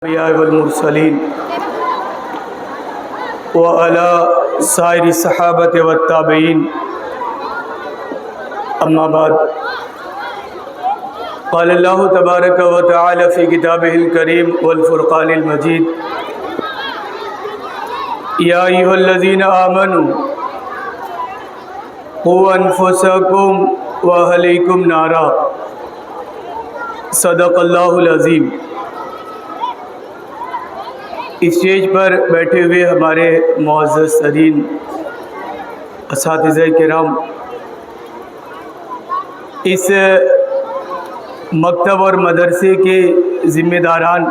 الأنبياء والمرسلين وعلى سائر الصحابة والتابعين أما بعد قال الله تبارك وتعالى في كتابه الكريم والفرقان المجيد يا أيها الذين آمنوا قوا أنفسكم وأهليكم نارا صدق اللہ العظیم۔ اسٹیج پر بیٹھے ہوئے ہمارے معزز ترین اساتذہ کرام، اس مکتب اور مدرسے کے ذمہ داران،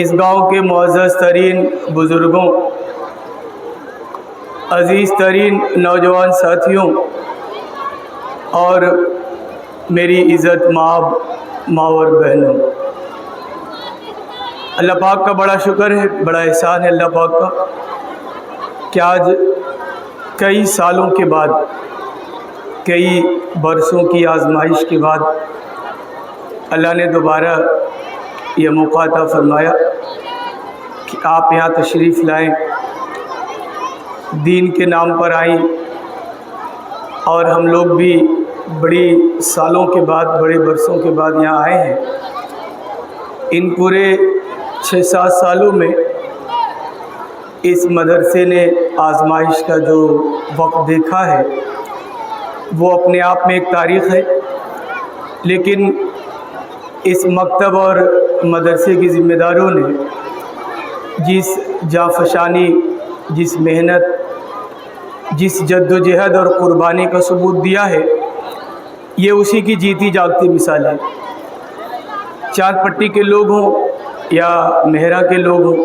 اس گاؤں کے معزز ترین بزرگوں، عزیز ترین نوجوان ساتھیوں اور میری عزت ماور بہنوں، اللہ پاک کا بڑا شکر ہے، بڑا احسان ہے اللہ پاک کا کہ آج کئی سالوں کے بعد، کئی برسوں کی آزمائش کے بعد اللہ نے دوبارہ یہ موقع عطا فرمایا کہ آپ یہاں تشریف لائیں، دین کے نام پر آئیں، اور ہم لوگ بھی بڑی سالوں کے بعد، بڑے برسوں کے بعد یہاں آئے ہیں۔ ان پورے 6-7 سالوں میں اس مدرسے نے آزمائش کا جو وقت دیکھا ہے وہ اپنے آپ میں ایک تاریخ ہے، لیکن اس مکتب اور مدرسے کے ذمہ داروں نے جس جانفشانی، جس محنت، جس جد و جہد اور قربانی کا ثبوت دیا ہے، یہ اسی کی جیتی جاگتی مثال ہے۔ چاند پٹی کے لوگ ہوں یا مہرا کے لوگ ہوں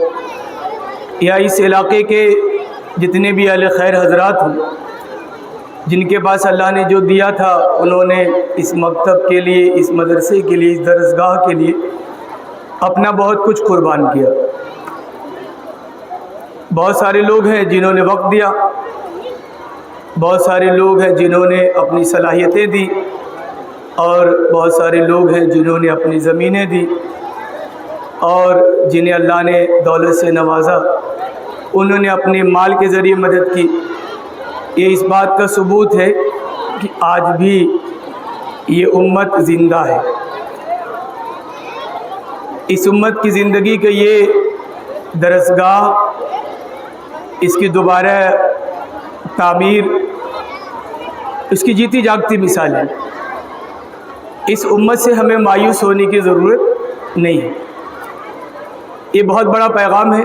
یا اس علاقے کے جتنے بھی اہل خیر حضرات ہوں، جن کے پاس اللہ نے جو دیا تھا انہوں نے اس مکتب کے لیے، اس مدرسے کے لیے، اس درسگاہ کے لیے اپنا بہت کچھ قربان کیا۔ بہت سارے لوگ ہیں جنہوں نے وقت دیا، بہت سارے لوگ ہیں جنہوں نے اپنی صلاحیتیں دی، اور بہت سارے لوگ ہیں جنہوں نے اپنی زمینیں دی، اور جنہیں اللہ نے دولت سے نوازا انہوں نے اپنے مال کے ذریعے مدد کی۔ یہ اس بات کا ثبوت ہے کہ آج بھی یہ امت زندہ ہے۔ اس امت کی زندگی کا یہ درسگاہ، اس کی دوبارہ تعمیر، اس کی جیتی جاگتی مثال ہے۔ اس امت سے ہمیں مایوس ہونے کی ضرورت نہیں ہے۔ یہ بہت بڑا پیغام ہے۔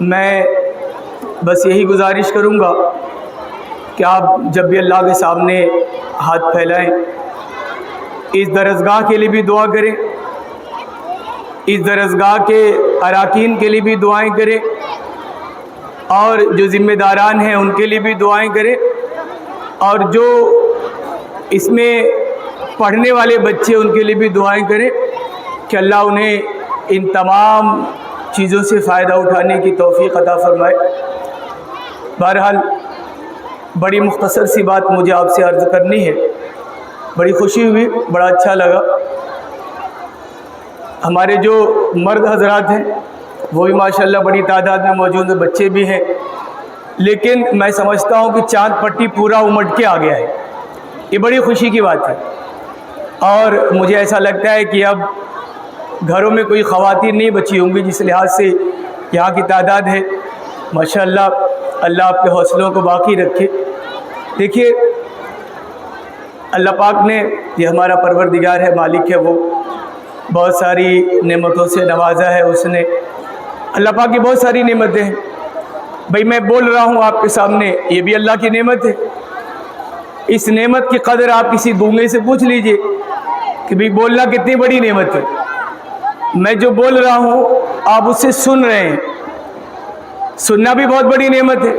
میں بس یہی گزارش کروں گا کہ آپ جب بھی اللہ کے سامنے ہاتھ پھیلائیں، اس درسگاہ کے لیے بھی دعا کریں، اس درسگاہ کے اراکین کے لیے بھی دعائیں کریں، اور جو ذمہ داران ہیں ان کے لیے بھی دعائیں کریں، اور جو اس میں پڑھنے والے بچے ان کے لیے بھی دعائیں کریں کہ اللہ انہیں ان تمام چیزوں سے فائدہ اٹھانے کی توفیق عطا فرمائے۔ بہرحال بڑی مختصر سی بات مجھے آپ سے عرض کرنی ہے۔ بڑی خوشی ہوئی، بڑا اچھا لگا۔ ہمارے جو مرد حضرات ہیں وہ بھی ماشاءاللہ بڑی تعداد میں موجود ہیں، بچے بھی ہیں، لیکن میں سمجھتا ہوں کہ چاند پٹی پورا امٹ کے آ گیا ہے۔ یہ بڑی خوشی کی بات ہے، اور مجھے ایسا لگتا ہے کہ اب گھروں میں کوئی خواتین نہیں بچی ہوں گی، جس لحاظ سے یہاں کی تعداد ہے۔ ماشاءاللہ اللہ آپ کے حوصلوں کو باقی رکھے۔ دیکھیے، اللہ پاک نے، یہ ہمارا پروردگار ہے، مالک ہے، وہ بہت ساری نعمتوں سے نوازا ہے اس نے۔ اللہ پاک کی بہت ساری نعمتیں ہیں۔ بھئی میں بول رہا ہوں آپ کے سامنے، یہ بھی اللہ کی نعمت ہے۔ اس نعمت کی قدر آپ کسی گونگے سے پوچھ لیجئے کہ بھئی بولنا کتنی بڑی نعمت ہے۔ میں جو بول رہا ہوں آپ اس سے سن رہے ہیں، سننا بھی بہت بڑی نعمت ہے۔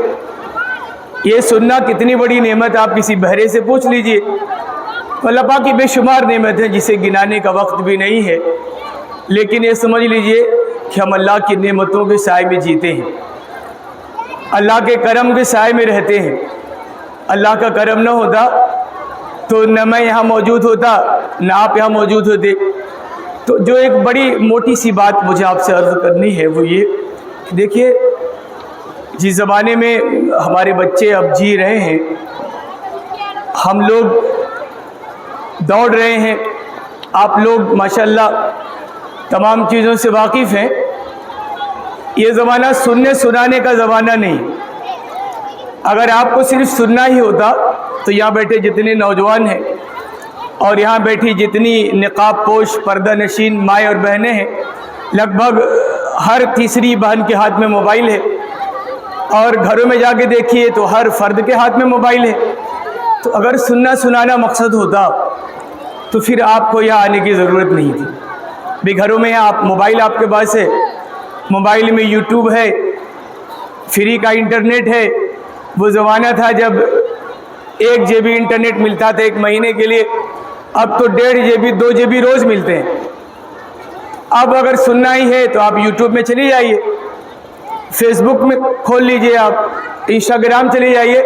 یہ سننا کتنی بڑی نعمت آپ کسی بہرے سے پوچھ لیجئے۔ اللہ پاک کی بے شمار نعمت ہے جسے گنانے کا وقت بھی نہیں ہے، لیکن یہ سمجھ لیجئے کہ ہم اللہ کی نعمتوں کے سائے میں جیتے ہیں، اللہ کے کرم کے سائے میں رہتے ہیں۔ اللہ کا کرم نہ ہوتا تو نہ میں یہاں موجود ہوتا، نہ آپ یہاں موجود ہوتے۔ تو جو ایک بڑی موٹی سی بات مجھے آپ سے عرض کرنی ہے وہ یہ کہ دیکھیے جس زمانے میں ہمارے بچے اب جی رہے ہیں، ہم لوگ دوڑ رہے ہیں، آپ لوگ ماشاءاللہ تمام چیزوں سے واقف ہیں، یہ زمانہ سننے سنانے کا زمانہ نہیں۔ اگر آپ کو صرف سننا ہی ہوتا تو یہاں بیٹھے جتنے نوجوان ہیں اور یہاں بیٹھی جتنی نقاب پوش پردہ نشین مائیں اور بہنیں ہیں، لگ بھگ ہر تیسری بہن کے ہاتھ میں موبائل ہے، اور گھروں میں جا کے دیکھیے تو ہر فرد کے ہاتھ میں موبائل ہے۔ تو اگر سننا سنانا مقصد ہوتا تو پھر آپ کو یہاں آنے کی ضرورت نہیں تھی۔ بھی گھروں میں آپ موبائل آپ کے پاس ہے، موبائل میں یوٹیوب ہے، فری کا انٹرنیٹ ہے۔ وہ زمانہ تھا جب 1 GB انٹرنیٹ ملتا تھا 1 مہینے کے لیے، اب تو 1.5 GB 2 GB روز ملتے ہیں۔ اب اگر سننا ہی ہے تو آپ یوٹیوب میں چلی جائیے، فیس بک میں کھول لیجئے، آپ انسٹاگرام چلے جائیے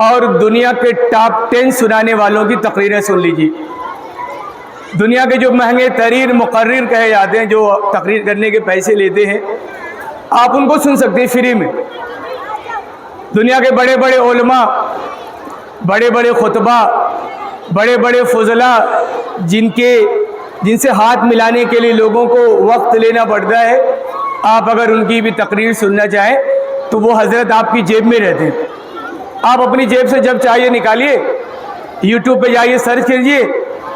اور دنیا کے ٹاپ 10 سنانے والوں کی تقریریں سن لیجئے۔ دنیا کے جو مہنگے ترین مقرر کہے جاتے ہیں، جو تقریر کرنے کے پیسے لیتے ہیں، آپ ان کو سن سکتے ہیں فری میں۔ دنیا کے بڑے بڑے علماء، بڑے بڑے خطبہ، بڑے بڑے فضلاء جن سے ہاتھ ملانے کے لیے لوگوں کو وقت لینا پڑتا ہے، آپ اگر ان کی بھی تقریر سننا چاہیں تو وہ حضرت آپ کی جیب میں رہتے ہیں۔ آپ اپنی جیب سے جب چاہیے نکالیے، یوٹیوب پہ جائیے، سرچ کیجئے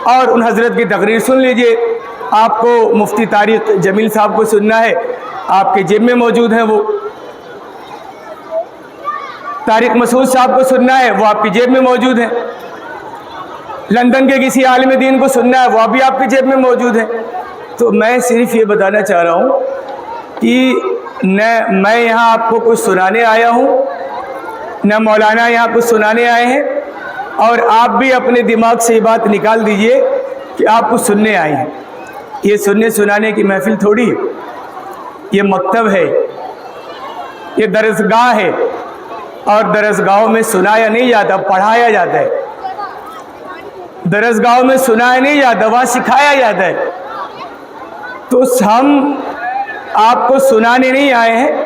اور ان حضرت کی تقریر سن لیجئے۔ آپ کو مفتی طارق جمیل صاحب کو سننا ہے، آپ کے جیب میں موجود ہیں، وہ طارق مسعود صاحب کو سننا ہے، وہ آپ کی جیب میں موجود ہیں۔ لندن کے کسی عالم دین کو سننا ہے، وہ بھی آپ کی جیب میں موجود ہیں۔ تو میں صرف یہ بتانا چاہ رہا ہوں کہ نہ میں یہاں آپ کو کچھ سنانے آیا ہوں، نہ مولانا یہاں کچھ سنانے آئے ہیں، اور آپ بھی اپنے دماغ سے یہ بات نکال دیجئے کہ آپ کچھ سننے آئے ہیں۔ یہ سننے سنانے کی محفل تھوڑی ہے، یہ مکتب ہے، یہ درسگاہ ہے، اور درسگاہوں میں سنایا نہیں جاتا، پڑھایا جاتا ہے۔ درسگاہوں میں سنایا نہیں جاتا، وہاں سکھایا جاتا ہے۔ تو ہم آپ کو سنانے نہیں آئے ہیں،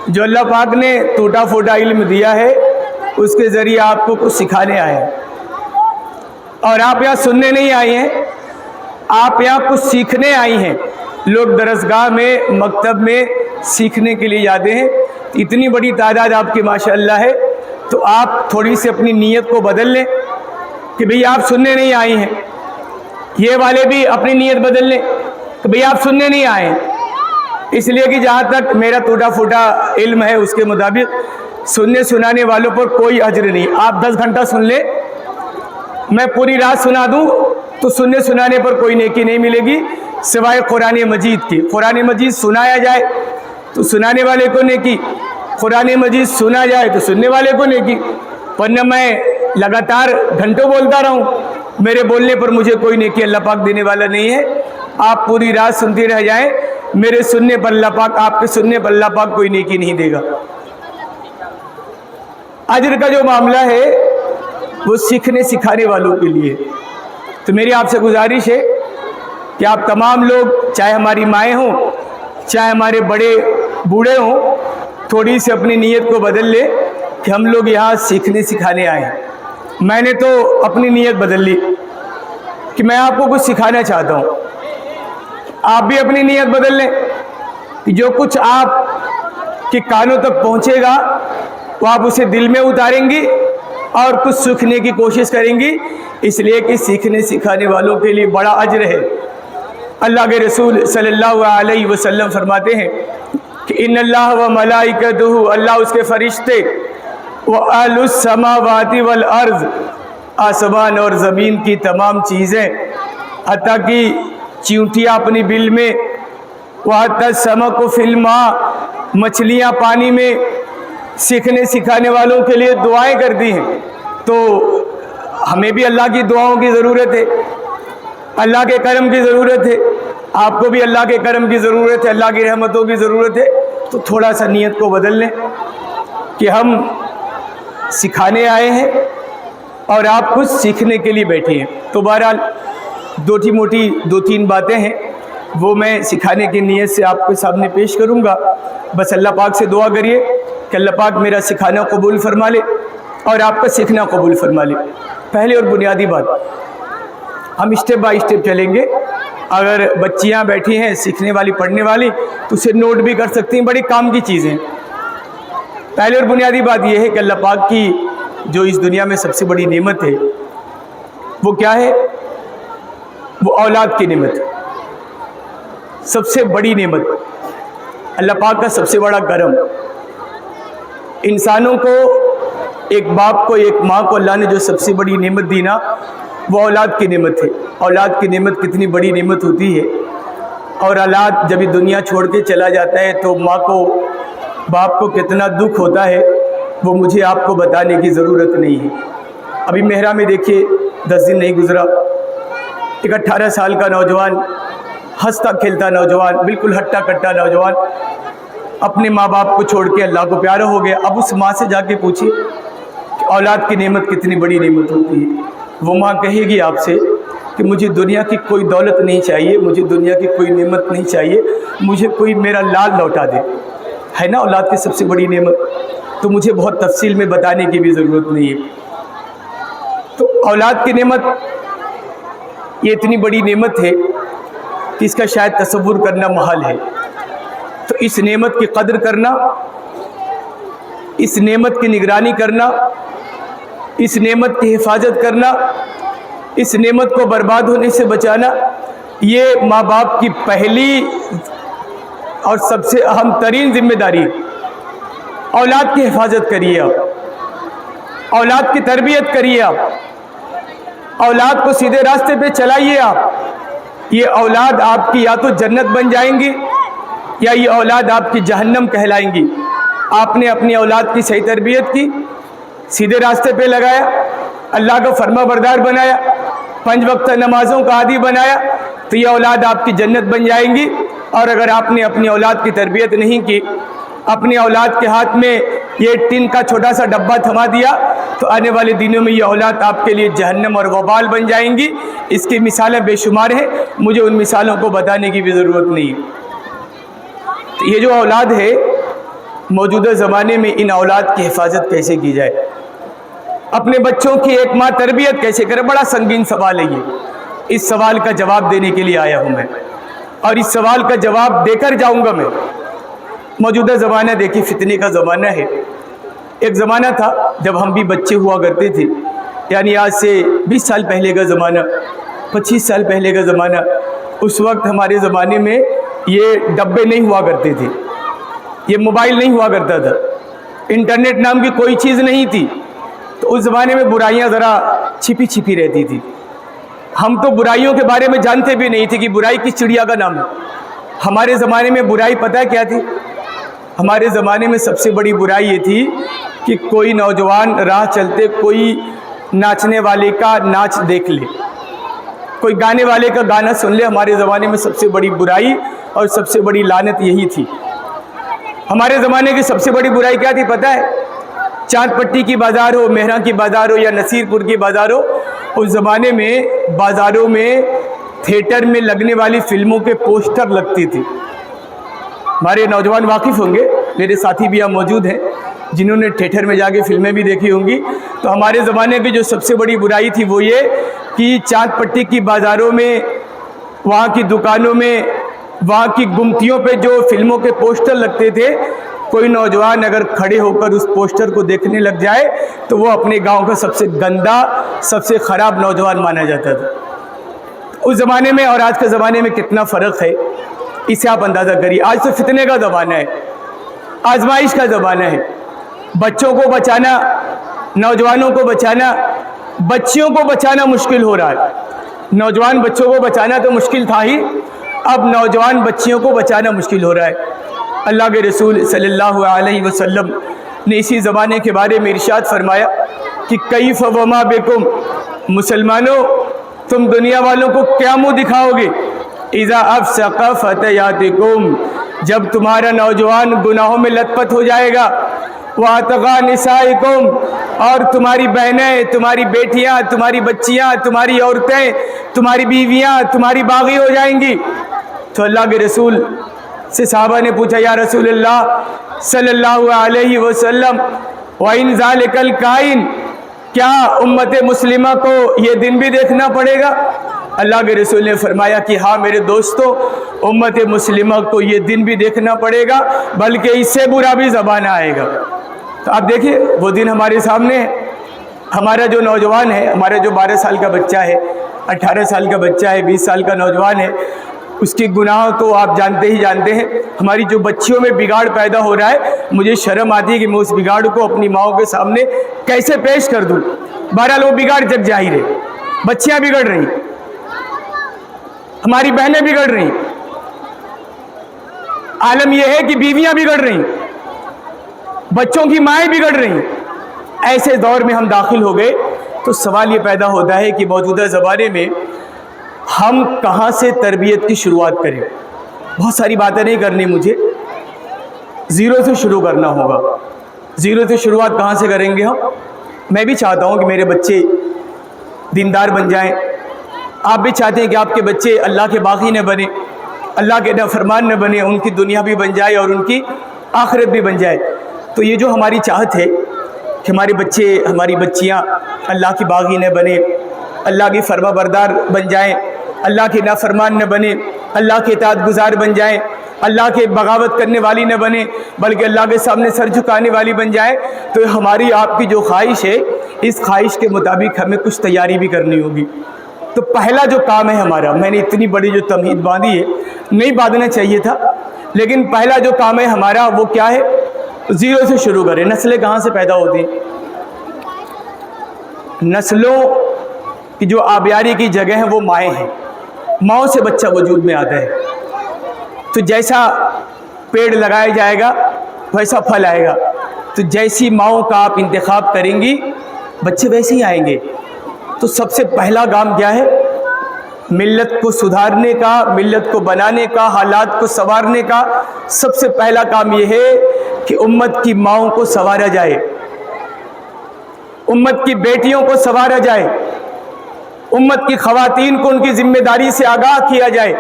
جو اللہ پاک نے ٹوٹا پھوٹا علم دیا ہے اس کے ذریعے آپ کو کچھ سکھانے آئے ہیں۔ اور آپ یہاں سننے نہیں آئے ہیں، آپ یہاں کچھ سیکھنے آئی ہیں۔ لوگ درسگاہ میں، مکتب میں سیکھنے کے لیے جاتے ہیں، اتنی بڑی تعداد آپ کی ماشاءاللہ ہے، تو آپ تھوڑی سی اپنی نیت کو بدل لیں کہ بھئی آپ سننے نہیں آئی ہیں۔ یہ والے بھی اپنی نیت بدل لیں کہ بھئی آپ سننے نہیں آئے ہیں، اس لیے کہ جہاں تک میرا ٹوٹا پھوٹا علم ہے اس کے مطابق سننے سنانے والوں پر کوئی اجر نہیں۔ آپ 10 گھنٹہ سن لیں، میں پوری رات سنا دوں تو سننے سنانے پر کوئی نیکی نہیں ملے گی سوائے قرآن مجید کی۔ قرآن مجید سنایا جائے تو سنانے والے کو نیکی، قرآن مجید سنا جائے تو سننے والے کو نیکی، ورنہ میں لگاتار گھنٹوں بولتا رہوں، میرے بولنے پر مجھے کوئی نیکی اللہ پاک دینے والا نہیں ہے۔ آپ پوری رات سنتے رہ جائیں، میرے سننے پر اللہ پاک، آپ کے سننے پر اللہ پاک کوئی نیکی نہیں دے گا۔ اجر کا جو معاملہ ہے وہ سیکھنے سکھانے والوں کے لیے۔ تو میری آپ سے گزارش ہے کہ آپ تمام لوگ، چاہے ہماری مائیں ہوں، چاہے ہمارے بڑے بوڑھے ہوں، تھوڑی سی اپنی نیت کو بدل لیں کہ ہم لوگ یہاں سیکھنے سکھانے آئے ہیں۔ میں نے تو اپنی نیت بدل لی کہ میں آپ کو کچھ سکھانا چاہتا ہوں۔ آپ بھی اپنی نیت بدل لیں کہ جو کچھ آپ کے کانوں تک پہنچے گا وہ آپ اسے دل میں اتاریں گی اور کچھ سیکھنے کی کوشش کریں گی، اس لیے کہ سیکھنے سکھانے والوں کے لیے بڑا اجر ہے۔ اللہ کے رسول صلی اللہ علیہ وسلم فرماتے ہیں کہ ان اللہ و ملائکتہ، اللہ اس کے فرشتے، وَأَهْلُ السَّمَاوَاتِ وَالْأَرْضِ، آسمان اور زمین کی تمام چیزیں، حتیٰ کہ چیونٹیاں اپنی بل میں، وَحَتَّى السَّمَكُ فِي الْمَاءِ، مچھلیاں پانی میں، سیکھنے سکھانے والوں کے لیے دعائیں کرتی ہیں۔ تو ہمیں بھی اللہ کی دعاؤں کی ضرورت ہے، اللہ کے کرم کی ضرورت ہے، آپ کو بھی اللہ کے کرم کی ضرورت ہے، اللہ کی رحمتوں کی ضرورت ہے۔ تو تھوڑا سا نیت کو بدل لیں کہ ہم سکھانے آئے ہیں اور آپ کچھ سیکھنے کے لیے بیٹھے ہیں۔ تو بہرحال دو تین باتیں ہیں وہ میں سکھانے کی نیت سے آپ کے سامنے پیش کروں گا. بس اللہ پاک سے دعا کریے کہ اللہ پاک میرا سکھانا قبول فرما لے اور آپ کا سیکھنا قبول فرما لے. پہلے اور بنیادی بات، ہم اسٹیپ بائی اسٹیپ چلیں گے. اگر بچیاں بیٹھی ہیں سیکھنے والی پڑھنے والی تو اسے نوٹ بھی کر سکتی ہیں، بڑی کام کی چیزیں. پہلے اور بنیادی بات یہ ہے کہ اللہ پاک کی جو اس دنیا میں سب سے بڑی نعمت ہے وہ کیا ہے؟ وہ اولاد کی نعمت. سب سے بڑی نعمت، اللہ پاک کا سب سے بڑا کرم. انسانوں کو، ایک باپ کو، ایک ماں کو اللہ نے جو سب سے بڑی نعمت دی نا، وہ اولاد کی نعمت ہے. اولاد کی نعمت کتنی بڑی نعمت ہوتی ہے. اور اولاد جب یہ دنیا چھوڑ کے چلا جاتا ہے تو ماں کو، باپ کو کتنا دکھ ہوتا ہے وہ مجھے آپ کو بتانے کی ضرورت نہیں ہے. ابھی مہرہ میں دیکھیے 10 دن نہیں گزرا، ایک 18 سال کا نوجوان، ہنستا کھیلتا نوجوان، بالکل ہٹا کٹا نوجوان اپنے ماں باپ کو چھوڑ کے اللہ کو پیارا ہو گیا. اب اس ماں سے جا کے پوچھیے کہ اولاد کی نعمت کتنی بڑی نعمت ہوتی ہے. وہ ماں کہے گی آپ سے کہ مجھے دنیا کی کوئی دولت نہیں چاہیے، مجھے دنیا کی کوئی نعمت نہیں چاہیے، مجھے کوئی میرا لال لوٹا دے. ہے نا اولاد کی سب سے بڑی نعمت؟ تو مجھے بہت تفصیل میں بتانے کی بھی ضرورت نہیں ہے. تو اولاد کی نعمت یہ اتنی بڑی نعمت ہے کہ اس کا شاید تصور کرنا محال ہے. تو اس نعمت کی قدر کرنا، اس نعمت کی نگرانی کرنا، اس نعمت کی حفاظت کرنا، اس نعمت کو برباد ہونے سے بچانا، یہ ماں باپ کی پہلی اور سب سے اہم ترین ذمہ داری ہے. اولاد کی حفاظت کریے آپ، اولاد کی تربیت کریے آپ، اولاد کو سیدھے راستے پہ چلائیے آپ. یہ اولاد آپ کی یا تو جنت بن جائیں گی یا یہ اولاد آپ کی جہنم کہلائیں گی. آپ نے اپنی اولاد کی صحیح تربیت کی، سیدھے راستے پہ لگایا، اللہ کا فرما بردار بنایا، 5 وقت نمازوں کا عادی بنایا، تو یہ اولاد آپ کی جنت بن جائیں گی. اور اگر آپ نے اپنی اولاد کی تربیت نہیں کی، اپنی اولاد کے ہاتھ میں یہ ٹن کا چھوٹا سا ڈبہ تھما دیا، تو آنے والے دنوں میں یہ اولاد آپ کے لیے جہنم اور وبال بن جائیں گی. اس کی مثالیں بے شمار ہیں، مجھے ان مثالوں کو بتانے کی بھی ضرورت نہیں ہے. تو یہ جو اولاد ہے، موجودہ زمانے میں ان اولاد کی حفاظت کیسے کی جائے، اپنے بچوں کی ایک ماں تربیت کیسے کرے، بڑا سنگین سوال ہے یہ. اس سوال کا جواب دینے کے لیے آیا ہوں میں، اور اس سوال کا جواب دے کر جاؤں گا میں. موجودہ زمانہ دیکھیے، فتنے کا زمانہ ہے. ایک زمانہ تھا جب ہم بھی بچے ہوا کرتے تھے، یعنی آج سے 20 سال پہلے کا زمانہ، 25 سال پہلے کا زمانہ. اس وقت ہمارے زمانے میں یہ ڈبے نہیں ہوا کرتے تھے، یہ موبائل نہیں ہوا کرتا تھا، انٹرنیٹ نام کی کوئی چیز نہیں تھی. تو اس زمانے میں برائیاں ذرا چھپی چھپی رہتی تھی. ہم تو برائیوں کے بارے میں جانتے بھی نہیں تھے کہ برائی کس چڑیا کا نام ہے. ہمارے زمانے میں برائی پتہ کیا تھی؟ ہمارے زمانے میں سب سے بڑی برائی یہ تھی کہ کوئی نوجوان راہ چلتے کوئی ناچنے والے کا ناچ دیکھ لے، کوئی گانے والے کا گانا سن لے. ہمارے زمانے میں سب سے بڑی برائی اور سب سے بڑی لعنت یہی تھی. ہمارے زمانے کی سب سے بڑی برائی کیا تھی پتہ ہے؟ چاند پٹی کی بازار ہو، مہراں کی بازار ہو یا نصیر پور کی بازار ہو، اس زمانے میں بازاروں میں تھیٹر میں لگنے والی فلموں کے پوسٹر لگتی تھی. ہمارے نوجوان واقف ہوں گے، میرے ساتھی بھی یہاں موجود ہیں جنہوں نے تھیٹر میں جا کے فلمیں بھی دیکھی ہوں گی. تو ہمارے زمانے کی جو سب سے بڑی برائی تھی وہ یہ کہ چاند پٹی کی بازاروں میں، وہاں کی دکانوں میں، وہاں کی گمتیوں پہ جو فلموں کے پوسٹر لگتے تھے، کوئی نوجوان اگر کھڑے ہو کر اس پوسٹر کو دیکھنے لگ جائے تو وہ اپنے گاؤں کا سب سے گندا، سب سے خراب نوجوان مانا جاتا تھا. اس زمانے میں اور آج کے زمانے میں کتنا فرق ہے، اسے آپ اندازہ کریے. آج تو فتنے کا زمانہ ہے، آزمائش کا زمانہ ہے. بچوں کو بچانا، نوجوانوں کو بچانا، بچیوں کو بچانا مشکل ہو رہا ہے. نوجوان بچوں کو بچانا تو مشکل تھا ہی، اب نوجوان بچیوں کو بچانا مشکل ہو رہا ہے. اللہ کے رسول صلی اللہ علیہ وسلم نے اسی زمانے کے بارے میں ارشاد فرمایا کہ کیف وما بکم، مسلمانوں تم دنیا والوں کو کیا منہ دکھاؤ گے؟ اذا افسق فتياتكم، جب تمہارا نوجوان گناہوں میں لت پت ہو جائے گا. واتقى نسائكم، اور تمہاری بہنیں، تمہاری بیٹیاں، تمہاری بچیاں، تمہاری عورتیں، تمہاری بیویاں تمہاری باغی ہو جائیں گی. تو اللہ کے رسول سے صحابہ نے پوچھا یا رسول اللہ صلی اللہ علیہ وسلم وَإِنْ ذَلِكَ الْكَائِنْ، کیا امت مسلمہ کو یہ دن بھی دیکھنا پڑے گا؟ اللہ کے رسول نے فرمایا کہ ہاں میرے دوستو، امت مسلمہ کو یہ دن بھی دیکھنا پڑے گا، بلکہ اس سے برا بھی زمانہ آئے گا۔ تو آپ دیکھیں وہ دن ہمارے سامنے ہے۔ ہمارا جو نوجوان ہے، ہمارا جو 12 سال کا بچہ ہے، 18 سال کا بچہ ہے، 20 سال کا نوجوان ہے، اس کی گناہ تو آپ جانتے ہی جانتے ہیں۔ ہماری جو بچیوں میں بگاڑ پیدا ہو رہا ہے، مجھے شرم آتی ہے کہ میں اس بگاڑ کو اپنی ماؤں کے سامنے کیسے پیش کر دوں۔ بہرحال وہ بگاڑ جگ ظاہر ہے، بچیاں بگڑ رہی، ہماری بہنیں بگڑ رہی، عالم یہ ہے کہ بیویاں بگڑ رہی، بچوں کی مائیں بگڑ رہی۔ ایسے دور میں ہم داخل ہو گئے تو سوال یہ پیدا ہوتا ہے کہ موجودہ زمانے میں ہم کہاں سے تربیت کی شروعات کریں؟ بہت ساری باتیں نہیں کرنی، مجھے زیرو سے شروع کرنا ہوگا۔ زیرو سے شروعات کہاں سے کریں گے ہم؟ میں بھی چاہتا ہوں کہ میرے بچے دیندار بن جائیں، آپ بھی چاہتے ہیں کہ آپ کے بچے اللہ کے باغی نہ بنے، اللہ کے نافرمان نہ بنے، ان کی دنیا بھی بن جائے اور ان کی آخرت بھی بن جائے۔ تو یہ جو ہماری چاہت ہے کہ ہمارے بچے، ہماری بچیاں اللہ کی باغی نہ بنے، اللہ کی فرما بردار بن جائیں، اللہ کے نافرمان نہ بنے، اللہ کے اطاعت گزار بن جائیں، اللہ کے بغاوت کرنے والی نہ بنے، بلکہ اللہ کے سامنے سر جھکانے والی بن جائے، تو ہماری آپ کی جو خواہش ہے، اس خواہش کے مطابق ہمیں کچھ تیاری بھی کرنی ہوگی۔ تو پہلا جو کام ہے ہمارا، میں نے اتنی بڑی جو تمہید باندھی ہے، نہیں باندھنا چاہیے تھا، لیکن پہلا جو کام ہے ہمارا وہ کیا ہے؟ زیرو سے شروع کریں۔ نسلیں کہاں سے پیدا ہوتی ہیں؟ نسلوں کی جو آبیاری کی جگہ ہیں وہ مائیں ہیں، ماؤں سے بچہ وجود میں آتا ہے۔ تو جیسا پیڑ لگایا جائے گا ویسا پھل آئے گا، تو جیسی ماؤں کا آپ انتخاب کریں گی بچے ویسے ہی آئیں گے۔ تو سب سے پہلا کام کیا ہے؟ ملت کو سدھارنے کا، ملت کو بنانے کا، حالات کو سنوارنے کا سب سے پہلا کام یہ ہے کہ امت کی ماؤں کو سنوارا جائے، امت کی بیٹیوں کو سنوارا جائے، امت کی خواتین کو ان کی ذمہ داری سے آگاہ کیا جائے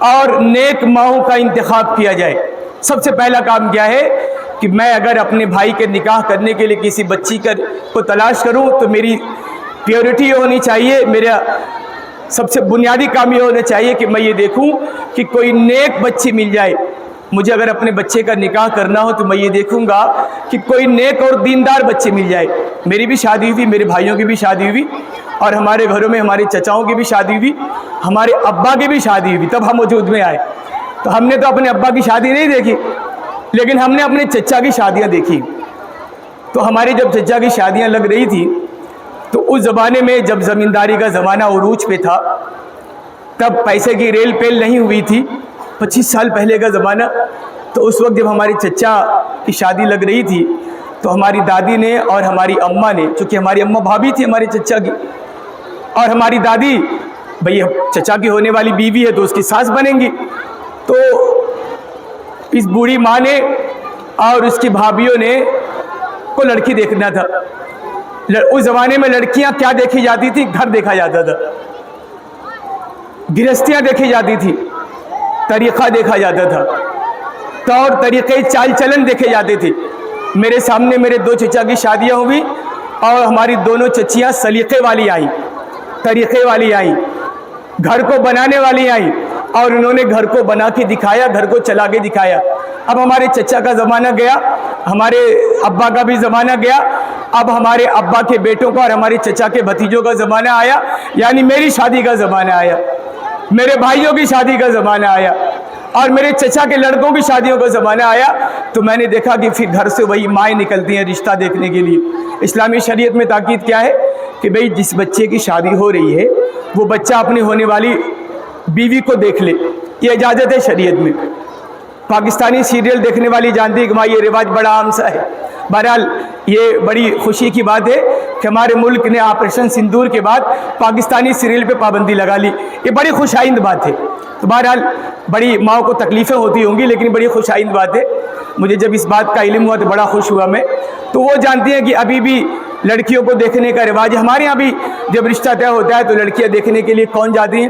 اور نیک ماؤں کا انتخاب کیا جائے۔ سب سے پہلا کام کیا ہے کہ میں اگر اپنے بھائی کے نکاح کرنے کے لیے کسی بچی کو تلاش کروں تو میری پیورٹی ہونی چاہیے، میرا سب سے بنیادی کام یہ ہونا چاہیے کہ میں یہ دیکھوں کہ کوئی نیک بچی مل جائے۔ مجھے اگر اپنے بچے کا نکاح کرنا ہو تو میں یہ دیکھوں گا کہ کوئی نیک اور دیندار بچے مل جائے۔ میری بھی شادی ہوئی، میرے بھائیوں کی بھی شادی ہوئی، اور ہمارے گھروں میں ہمارے چچاؤں کی بھی شادی ہوئی، ہمارے ابا کی بھی شادی ہوئی، تب ہم وجود میں آئے۔ تو ہم نے تو اپنے ابا کی شادی نہیں دیکھی، لیکن ہم نے اپنے چچا کی شادیاں دیکھی۔ تو ہماری جب چچا کی شادیاں لگ رہی تھی تو اس زمانے میں جب زمینداری کا زمانہ عروج پہ تھا، تب پیسے کی ریل پیل نہیں ہوئی تھی، 25 سال پہلے کا زمانہ۔ تو اس وقت جب ہماری چچا کی شادی لگ رہی تھی تو ہماری دادی نے اور ہماری اماں نے، چونکہ ہماری اماں بھابھی تھی ہمارے چچا کی، اور ہماری دادی بھئی چچا کی ہونے والی بیوی ہے تو اس کی ساس بنیں گی، تو اس بوڑھی ماں نے اور اس کی بھابھیوں نے کو لڑکی دیکھنا تھا۔ اس زمانے میں لڑکیاں کیا دیکھی جاتی تھی؟ گھر دیکھا جاتا تھا، گرہستیاں دیکھی جاتی تھی، طریقہ دیکھا جاتا تھا، طور طریقے چال چلن دیکھے جاتے تھے۔ میرے سامنے میرے 2 چچا کی شادیاں ہوئی اور ہماری دونوں چچیاں سلیقے والی آئیں، طریقے والی آئیں، گھر کو بنانے والی آئیں، اور انہوں نے گھر کو بنا کے دکھایا، گھر کو چلا کے دکھایا۔ اب ہمارے چچا کا زمانہ گیا، ہمارے ابا کا بھی زمانہ گیا، اب ہمارے ابا کے بیٹوں کا اور ہمارے چچا کے بھتیجوں کا زمانہ آیا، یعنی میری شادی کا زمانہ آیا، میرے بھائیوں کی شادی کا زمانہ آیا، اور میرے چچا کے لڑکوں کی شادیوں کا زمانہ آیا۔ تو میں نے دیکھا کہ پھر گھر سے وہی مائیں نکلتی ہیں رشتہ دیکھنے کے لیے۔ اسلامی شریعت میں تاکید کیا ہے کہ بھئی جس بچے کی شادی ہو رہی ہے وہ بچہ اپنی ہونے والی بیوی کو دیکھ لے، یہ اجازت ہے شریعت میں۔ پاکستانی سیریل دیکھنے والی جانتی ہے کہ یہ رواج بڑا عام سا ہے۔ بہرحال یہ بڑی خوشی کی بات ہے کہ ہمارے ملک نے آپریشن سندور کے بعد پاکستانی سیریل پہ پابندی لگا لی، یہ بڑی خوش آئند بات ہے۔ تو بہرحال بڑی ماؤں کو تکلیفیں ہوتی ہوں گی، لیکن بڑی خوش آئند بات ہے۔ مجھے جب اس بات کا علم ہوا تو بڑا خوش ہوا میں۔ تو وہ جانتی ہیں کہ ابھی بھی لڑکیوں کو دیکھنے کا رواج ہے۔ ہمارے یہاں بھی جب رشتہ طے ہوتا ہے تو لڑکیاں دیکھنے کے لیے کون جاتی ہیں؟